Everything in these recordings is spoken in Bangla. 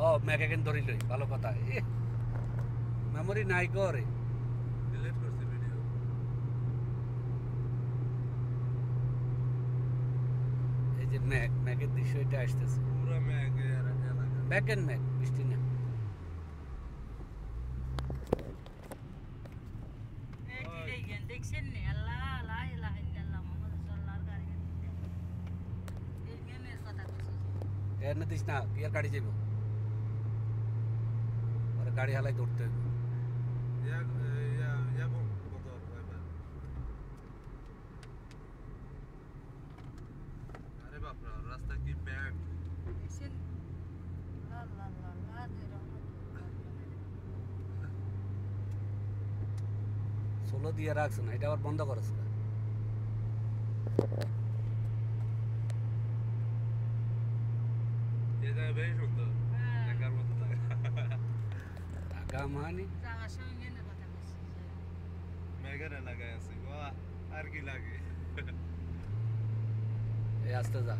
ও মেঘে কেন ধরিলই ভালো কথা মেমোরি নাই করে ডিলিট করছি ভিডিও এই যে মেঘের দৃশ্য এটা আসতেছে পুরো মেঘে আর এলাকা মেঘ এন্ড মেঘ বৃষ্টি না দেখছেন আল্লাহ লা ইলাহা ইল্লাল্লাহ মুহাম্মাদুর রাসূলুল্লাহর গাড়ি এই মেমের কথা কইছি এর না দিস না বিয়ার গাড়ি যাইব আর গাড়ি হালাই ধরতে হইব আরে বাপরা রাস্তা কি ব্যাগ দেখছেন লা লা লা লা যে সোলো দিয়ে রাখছ না এটা আবার বন্ধ করছ না এই জায়গা বেশ সুন্দর দেখার মতো টাকা মানি যাওয়ার সময় মেমের কথা কইছি মেঘের এলাকায় আছে বাহ আর কি লাগে এই আস্তে যা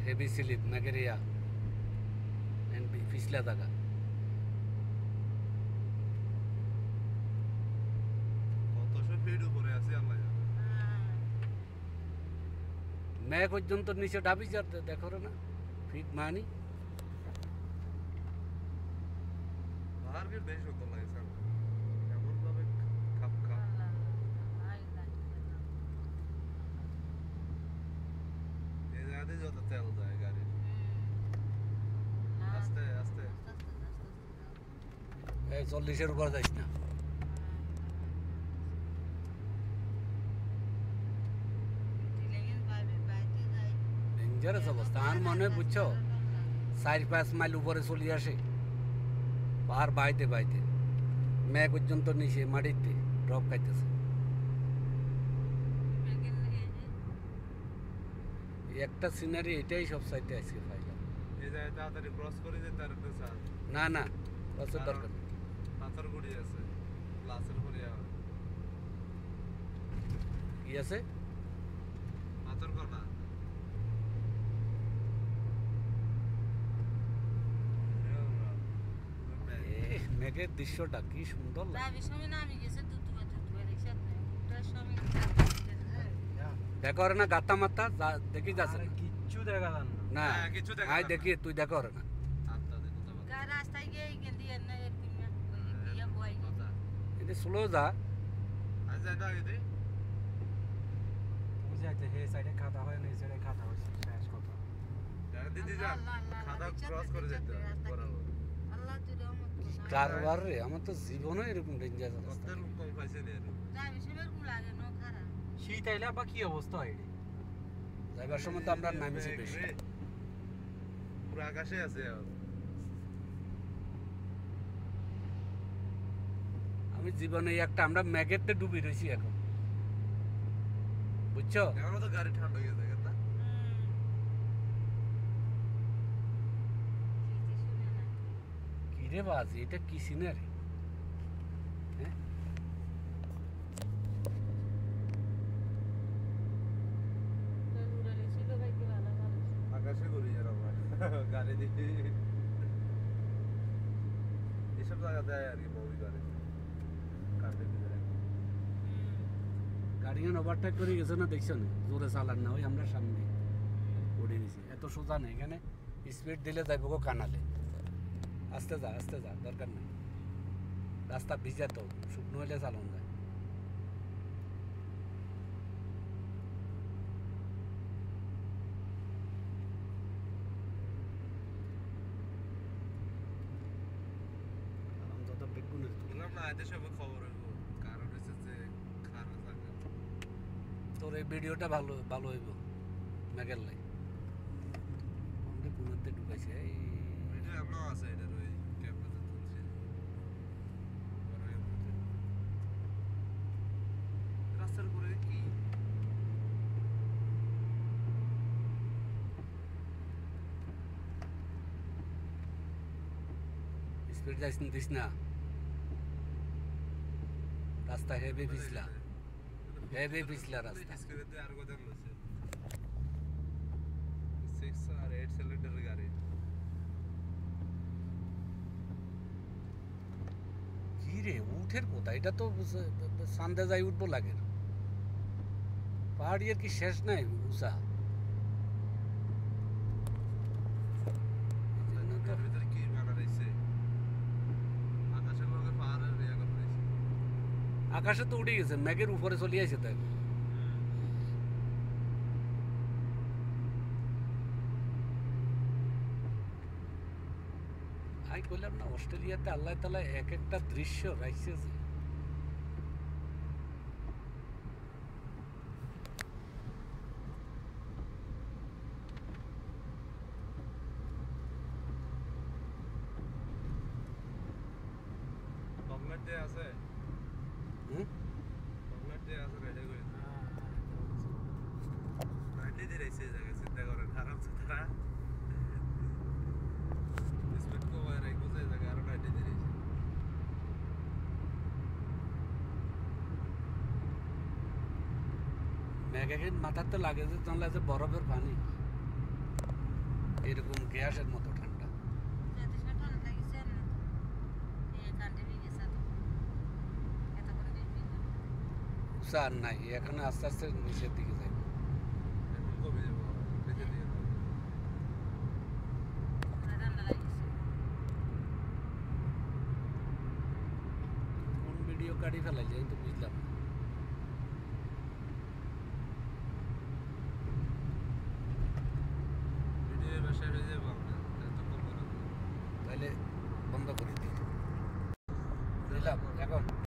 হেভি স্লিপ মেঘেরিয়া এন্ড পিছলা থাকা কতশো ফিট উপরে আছে আল্লাহ জানে মেঘ পর্যন্ত নিচে ডাবি যাতে দেখো রে না ফিট মানি আর কি বেশ সুন্দর লাগছে এমন ভাবে খাপ খাপ এই জায়গাতে যত তেল যায় গাড়ির আস্তে আস্তে এই 40-এর উপর যাইস না ডেঞ্জারাস অবস্থা আর মনে হয় বুঝছো 4-5 মাইল উপরে চলে আসে পাহাড় বাইতে বাইতে মেঘ পর্যন্ত নিচে মাটিতে ড্রপ খাইতেছে এই একটা সিনারি এটাই সব সাইডে আজকে পাইলাম এই জায়গায় তাড়াতাড়ি ক্রস করে যে তার একটা চাল না না বছর দরকার নেই। পাথর গুড়ি আছে গ্লাসের উপরে কি আছে পাথর কনা মেঘের দৃশ্যটা কি সুন্দর লাগে দেখো রে না গাতা মাতা দেখি যাচ্ছে না কিচ্ছু দেখা যান না হ্যাঁ, কিছু দেখা আয় যাচ্ছে দেখি তুই দেখো রে না রাস্তায় গিয়ে এটা স্লো যা আজ যাই না আগে বুঝাইতে হে সাইডে খাতা হয় না এই সাইডে খাতা হয়েছে শেষ কথা দিদি যান খাতা ক্রস করে যেতে বরাবর আল্লাহ তুই রহমত কারবার রে আমার তো জীবনে এরকম ডেঞ্জার রাস্তা কত কম পাইছে রে যাবি সেবার লাগে ন খারাপ শীত আইলে বা কি অবস্থা হয় রে যাইবার সময় তো আমরা নামিছি বেশি পুরো আকাশে আছে আমি জীবনে একটা আমরা ম্যাগেতে ডুবি রয়েছি এখন বুঝছো এখনো তো গাড়ি ঠান্ডা হয়ে গেছে না কি রে বাজি এটা কি সিনারি হ্যাঁ আকাশে ঘুরি এরকম গাড়ি দেখি এসব জায়গা দেয় আর কি বউই গাড়ি কাঠের ভিতরে গাড়ি ওভারটেক করে গেছে না দেখছো না জোরে চালান না ওই আমরা সামনে উড়ে গেছি এত সোজা নেই এখানে স্পিড দিলে যাইব গো কানালে আস্তে যা দরকার নেই রাস্তা ভিজা তো শুকনো হলে চালান যায় যত বেগুনের বললাম না এতে সব খবর হইব কারণ হচ্ছে যে খারাপ থাকে তোর এই ভিডিওটা ভালো ভালো হইব মেঘের লাই আমাদের পুনরতে ঢুকাইছে এই ভিডিও আমরাও আছে এটার ওই ক্যামেরাতে তুলছি রাস্তার উপরে কি স্পিড যাইস দিস না রাস্তা হেভি পিছলা হেভি পিছলা রাস্তা স্কুলে তো আর কথা বলছে 6 আর 8 সিলিন্ডারের গাড়ি কি রে উঠের কোথায় এটা তো সান্দে যাই উঠবো লাগে পাহাড়িয়ার কি শেষ নাই উষা এর ভিতরে কি বানা রইছে আকাশের লগে পাহাড়ের রিয়া করে রইছে আকাশে তো উঠে গেছে মেঘের উপরে চলে আসে তাই আমি কইলাম না অস্ট্রেলিয়াতে আল্লাহ তাআলা এক একটা দৃশ্য রাখছে যে চকলেট যে আছে হুম? চকলেট যে আছে রেডি করে রাইটলি দিয়ে রইছে এই জায়গায় চিন্তা করেন আরামসে তারা স্পিড কো হয় রাখবো যে জায়গায় আরো রাইটলি দিয়ে রইছে মেঘের মাথাতে লাগে যে জানলা যে বরফের পানি এরকম গ্যাসের মতো ঠান্ডা যদি সেটা লাগিছে না এই কান্টে গেছে তো এত করে দিবি উষা আর নাই এখানে আস্তে আস্তে নিচের দিকে যাবে এখন কমে যাবো বেঁচে দিয়ে যাবো ঠান্ডা লাগিছে কোন ভিডিও কাটি ফেলাইলে এই তো বুঝলাম না